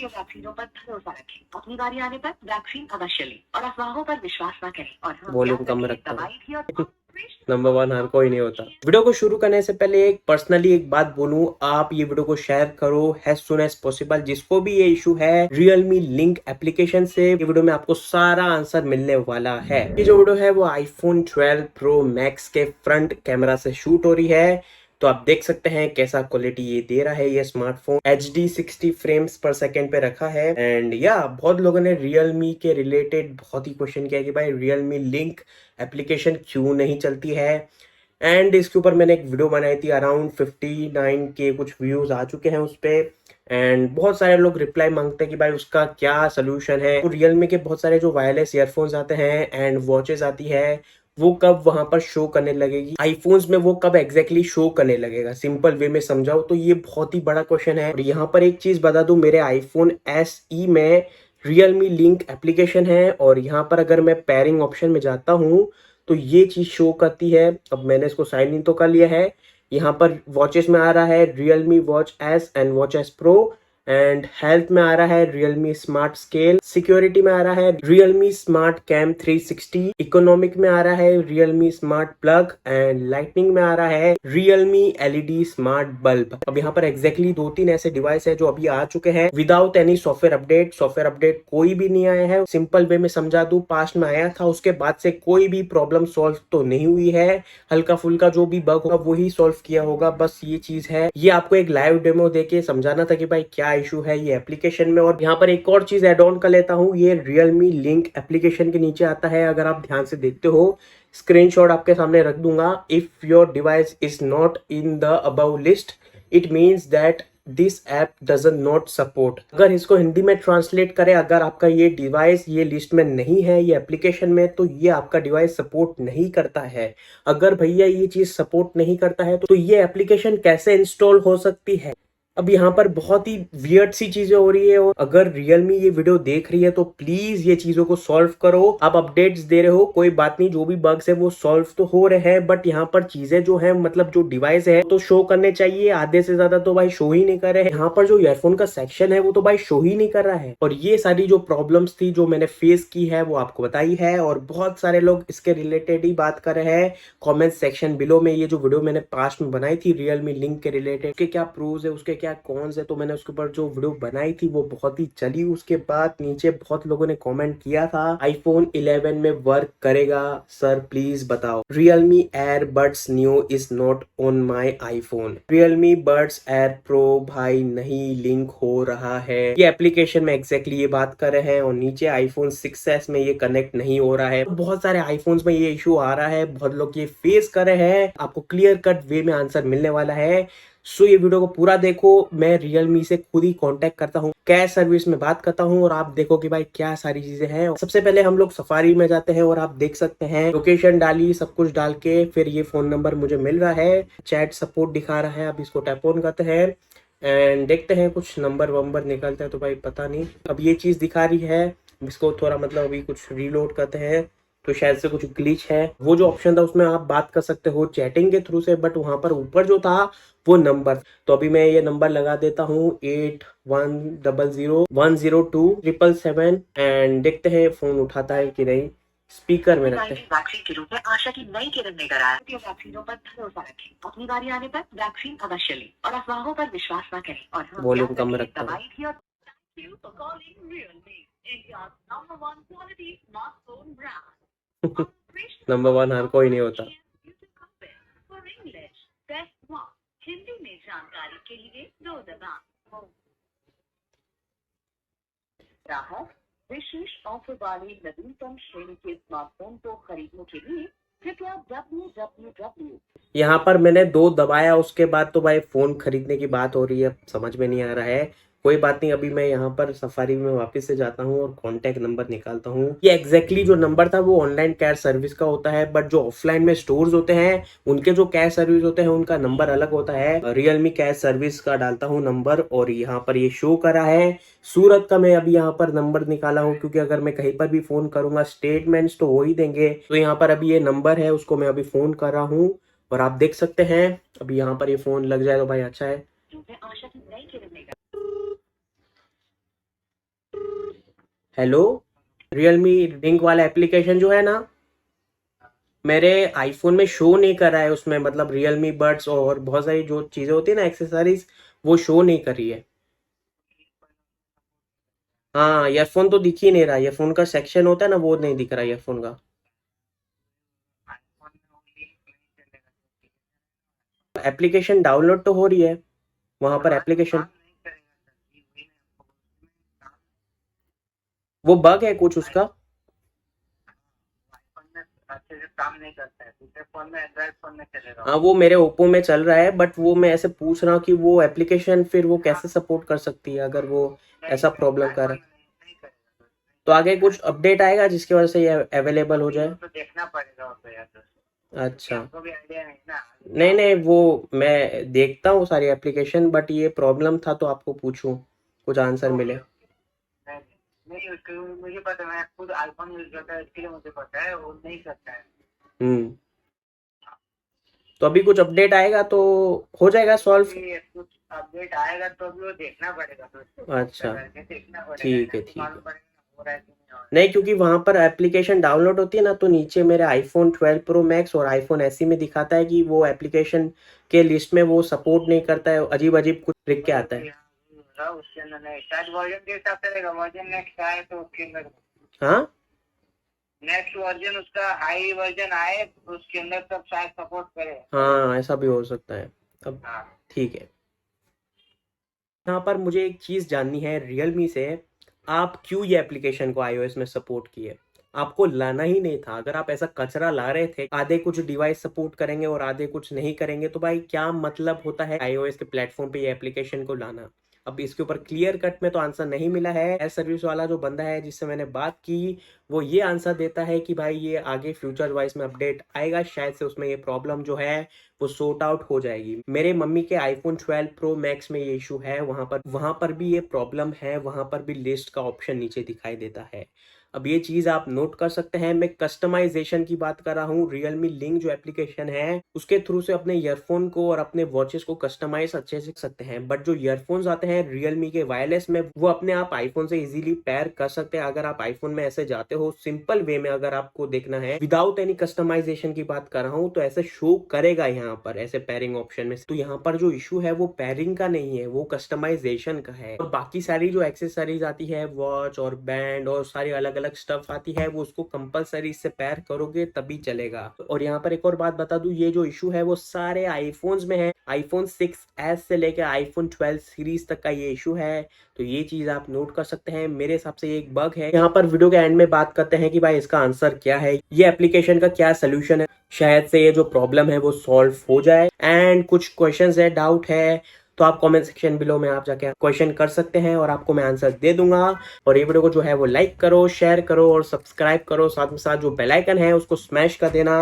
भारतीय वैक्सीनों पर भरोसा रखें, अपनी बारी आने पर वैक्सीन अवश्य लें और अफवाहों पर विश्वास न करें। और वॉल्यूम कम रखता हूँ। नंबर 1 हर कोई नहीं होता। वीडियो को शुरू करने से पहले एक पर्सनली एक बात बोलूं, आप ये वीडियो को शेयर करो एज सुन एज पॉसिबल। जिसको भी ये इशू है Realme लिंक एप्लीकेशन से, ये वीडियो में आपको सारा आंसर मिलने वाला है। ये जो वीडियो है वो iPhone 12 Pro Max के फ्रंट कैमरा से शूट हो रही है। तो आप देख सकते हैं कैसा क्वालिटी ये दे रहा है। ये स्मार्टफोन HD 60 फ्रेम्स पर सेकेंड पे रखा है। एंड या बहुत लोगों ने Realme के रिलेटेड बहुत ही क्वेश्चन किया कि भाई Realme लिंक एप्लीकेशन क्यों नहीं चलती है। एंड इसके ऊपर मैंने एक वीडियो बनाई थी, अराउंड 59 के कुछ व्यूज आ चुके हैं उस पे। एंड बहुत सारे लोग रिप्लाई मांगते हैं कि भाई उसका क्या सोल्यूशन है। तो Realme के बहुत सारे जो वायरलेस ईयरफोन्स आते हैं एंड वॉचेस आती है, वो कब वहां पर शो करने लगेगी, आईफोन्स में वो कब एग्जैक्टली शो करने लगेगा। सिंपल वे में समझाओ तो ये बहुत ही बड़ा क्वेश्चन है। और यहाँ पर एक चीज बता दूं, मेरे आईफोन SE में Realme लिंक एप्लीकेशन है और यहाँ पर अगर मैं पेयरिंग ऑप्शन में जाता हूँ तो ये चीज शो करती है। अब मैंने इसको साइन इन तो कर लिया है। यहाँ पर वॉचेस में आ रहा है Realme Watch S and Watch S Pro। And health में आ रहा है Realme Smart Scale। सिक्योरिटी में आ रहा है Realme Smart Cam 360। इकोनॉमिक में आ रहा है Realme Smart Plug। And lightning में आ रहा है Realme LED Smart Bulb। अब यहाँ पर एग्जैक्टली 2-3 ऐसे डिवाइस है जो अभी आ चुके हैं without any software update. Software update कोई भी नहीं आया है। सिंपल वे में समझा दूं, पास्ट में आया था, उसके बाद से कोई भी प्रॉब्लम सॉल्व तो नहीं हुई है। हल्का फुल्का जो भी बग होगा वही सॉल्व किया होगा, बस ये चीज है। ये आपको एक लाइव डेमो देके समझाना था कि भाई क्या इशू है ये एप्लीकेशन में। और यहाँ पर एक और चीज एड ऑन कर लेता हूँ, ये Realme लिंक एप्लीकेशन के नीचे आता है। अगर आप ध्यान से देखते हो, स्क्रीनशॉट आपके सामने रख दूंगा। If your device is not in the above list, it means that this app doesn't not support. अगर इसको हिंदी में ट्रांसलेट करें, अगर आपका ये डिवाइस ये लिस्ट में नहीं है ये एप्लीकेशन में, तो ये आपका डिवाइस सपोर्ट नहीं करता है। अगर भैया ये चीज सपोर्ट नहीं करता है तो ये एप्लीकेशन कैसे इंस्टॉल हो सकती है। अब यहाँ पर बहुत ही वियर्ड सी चीजें हो रही है। और अगर Realme ये वीडियो देख रही है तो प्लीज ये चीजों को सॉल्व करो। आप अपडेट्स दे रहे हो, कोई बात नहीं, जो भी बग्स है वो सॉल्व तो हो रहे हैं, बट यहाँ पर चीजें जो है मतलब जो डिवाइस है तो शो करने चाहिए। आधे से ज्यादा तो भाई शो ही नहीं कर रहे हैं। यहाँ पर जो ईयरफोन का सेक्शन है वो तो भाई शो ही नहीं कर रहा है। और ये सारी जो प्रॉब्लम्स थी जो मैंने फेस की है वो आपको बताई है। और बहुत सारे लोग इसके रिलेटेड ही बात कर रहे हैं कमेंट सेक्शन बिलो में। ये जो वीडियो मैंने पास्ट में बनाई थी Realme लिंक के रिलेटेड, उसके क्या प्रोज है, उसके क्या कॉन्स है, तो मैंने उसके ऊपर जो वीडियो बनाई थी वो बहुत ही चली। उसके बाद नीचे बहुत लोगों ने कमेंट किया था iPhone 11 में वर्क करेगा सर, प्लीज बताओ। Realme Air Buds Neo is not on my iPhone। Realme Buds Air Pro भाई नहीं लिंक हो रहा है। ये एप्लीकेशन में एग्जैक्टली ये बात कर रहे हैं। और नीचे iPhone 6s में ये कनेक्ट नहीं हो रहा है। बहुत सारे iPhones में ये इशू आ रहा है, बहुत लोग ये फेस कर रहे हैं। आपको क्लियर कट वे में आंसर मिलने वाला है। सो ये वीडियो को पूरा देखो। मैं Realme से खुद ही कांटेक्ट करता हूँ, कैश सर्विस में बात करता हूँ और आप देखो कि भाई क्या सारी चीजें हैं। सबसे पहले हम लोग सफारी में जाते हैं और आप देख सकते हैं लोकेशन डाली, सब कुछ डाल के फिर ये फोन नंबर मुझे मिल रहा है। चैट सपोर्ट दिखा रहा है। अब इसको टैप ऑन करते हैं एंड देखते हैं कुछ नंबर वंबर निकलता है तो भाई पता नहीं। अब ये चीज दिखा रही है, इसको थोड़ा मतलब अभी कुछ रीलोड करते हैं तो शायद से कुछ ग्लिच है। वो जो ऑप्शन था उसमें आप बात कर सकते हो चैटिंग के थ्रू से, बट वहां पर ऊपर जो था वो नंबर। तो अभी मैं ये नंबर लगा देता हूँ 8100102777 एंड देखते हैं फोन उठाता है कि नहीं। स्पीकर में रखते हैं। वैक्सीन के रूप में आशा की नई किरण लेकर आया। वैक्सीनों पर भरोसा रखें, अपनी बारी आने पर वैक्सीन अवश्य लें और अफवाहों पर विश्वास न करें। और वॉल्यूम कम रखता हूँ। नंबर 1 हर कोई नहीं होता। हिंदी में जानकारी के लिए 2 दबाएं। ग्राहक विशेष ऑफर वाले नवीनतम श्रेणी के स्मार्टफोन को खरीदने के लिए कृपया www। यहाँ पर मैंने 2 दबाया, उसके बाद तो भाई फोन खरीदने की बात हो रही है। समझ में नहीं आ रहा है, कोई बात नहीं। अभी मैं यहाँ पर सफारी में वापस से जाता हूँ और कॉन्टैक्ट नंबर निकालता हूँ। ये एग्जैक्टली जो नंबर था वो ऑनलाइन कैश सर्विस का होता है, बट जो ऑफलाइन में स्टोर्स होते हैं उनके जो कैश सर्विस होते हैं उनका नंबर अलग होता है। Realme कैश सर्विस का डालता हूँ नंबर और यहाँ पर ये शो करा है सूरत का। मैं अभी यहाँ पर नंबर निकाला हूँ क्योंकि अगर मैं कहीं पर भी फोन करूंगा स्टेटमेंट्स तो हो ही देंगे। तो यहाँ पर अभी ये नंबर है, उसको मैं अभी फोन कर रहा हूँ और आप देख सकते हैं अभी यहाँ पर ये फोन लग जाए तो भाई अच्छा है। हेलो, रियलमी लिंक वाला एप्लीकेशन जो है ना, मेरे आईफोन में शो नहीं कर रहा है। उसमें मतलब रियलमी बड्स और बहुत सारी जो चीजें होती है ना, एक्सेसरीज, वो शो नहीं कर रही है। हाँ, ईयरफोन तो दिख ही नहीं रहा, ईयरफोन का सेक्शन होता है ना, वो नहीं दिख रहा ईयरफोन का। एप्लीकेशन डाउनलोड तो हो रही है वहां पर एप्लीकेशन। वो बग है कुछ उसका। हाँ, वो मेरे ओप्पो में चल रहा है, बट वो मैं ऐसे पूछ रहा हूँ कि वो एप्लीकेशन फिर वो कैसे सपोर्ट कर सकती है अगर वो ऐसा प्रॉब्लम कर रहा है। तो आगे कुछ अपडेट आएगा जिसकी वजह से ये अवेलेबल हो जाए। अच्छा, नहीं नहीं, वो मैं देखता हूँ सारी एप्लीकेशन, बट ये प्रॉब्लम था तो आपको पूछूं, कुछ आंसर मिले। हम्म। तो अभी कुछ अपडेट आएगा तो हो जाएगा सॉल्व। अच्छा, ठीक है, ठीक है। नहीं, क्योंकि वहां पर एप्लीकेशन डाउनलोड होती है ना, तो नीचे मेरे आईफोन 12 प्रो मैक्स और आईफोन एसई में दिखाता है कि वो एप्लीकेशन के लिस्ट में वो सपोर्ट नहीं करता है, अजीब अजीब कुछ लिख के आता है। हाँ, नेक्स्ट वर्जन उसका हाई वर्जन आए तो उसके अंदर तब शायद सपोर्ट करे। हाँ, ऐसा भी हो सकता है। अब ठीक है। यहाँ पर मुझे एक चीज जाननी है रियलमी से, आप क्यों ये एप्लीकेशन को आईओएस में सपोर्ट किए? आपको लाना ही नहीं था। अगर आप ऐसा कचरा ला रहे थे, आधे कुछ डिवाइस सपोर्ट करेंगे और आधे कुछ नहीं करेंगे, तो भाई क्या मतलब होता है आईओएस के प्लेटफॉर्म पे ये एप्लीकेशन को लाना? अब इसके ऊपर क्लियर कट में तो आंसर नहीं मिला है। एज सर्विस वाला जो बंदा है जिससे मैंने बात की, वो ये आंसर देता है कि भाई ये आगे फ्यूचर वाइज में अपडेट आएगा, शायद से उसमें ये प्रॉब्लम जो है वो सॉर्ट आउट हो जाएगी। मेरे मम्मी के आईफोन 12 प्रो मैक्स में ये इशू है, वहां पर भी ये प्रॉब्लम है, वहां पर भी लिस्ट का ऑप्शन नीचे दिखाई देता है। अब ये चीज आप नोट कर सकते हैं। मैं कस्टमाइजेशन की बात कर रहा हूँ। रियलमी लिंक जो एप्लीकेशन है, उसके थ्रू से अपने ईयरफोन को और अपने वॉचेस को कस्टमाइज अच्छे से कर सकते हैं। बट जो ईयरफोन्स आते हैं रियलमी के वायरलेस में, वो अपने आप आईफोन से इजीली पेयर कर सकते हैं। अगर आप आईफोन में ऐसे जाते हो सिंपल वे में, अगर आपको देखना है विदाउट एनी कस्टमाइजेशन की बात कर रहा हूँ, तो ऐसे शो करेगा यहाँ पर ऐसे पेयरिंग ऑप्शन में। तो यहाँ पर जो इशू है वो पेयरिंग का नहीं है, वो कस्टमाइजेशन का है। और बाकी सारी जो एक्सेसरीज आती है, वॉच और बैंड और सारी अलग अलग स्टफ आती है, वो उसको कंपलसरी से पेयर करोगे तभी चलेगा। और यहाँ पर एक और बात बता दूं, ये जो इशू है वो सारे आईफोन्स में है। आईफोन 6s से लेकर आईफोन 12 सीरीज तक का ये इशू है। तो ये चीज आप नोट कर सकते हैं। मेरे हिसाब से ये एक बग है। यहाँ पर वीडियो के एंड में बात करते हैं कि भाई इसका आंसर क्या है, ये एप्लीकेशन का क्या सोल्यूशन है। शायद से ये जो प्रॉब्लम है वो सॉल्व हो जाए। एंड कुछ क्वेश्चंस है, डाउट है, तो आप कमेंट सेक्शन बिलो में आप जाके क्वेश्चन कर सकते हैं और आपको मैं आंसर दे दूंगा। और ये वीडियो को जो है वो लाइक करो, शेयर करो और सब्सक्राइब करो। साथ में साथ जो बेल आइकन है उसको स्मैश कर देना।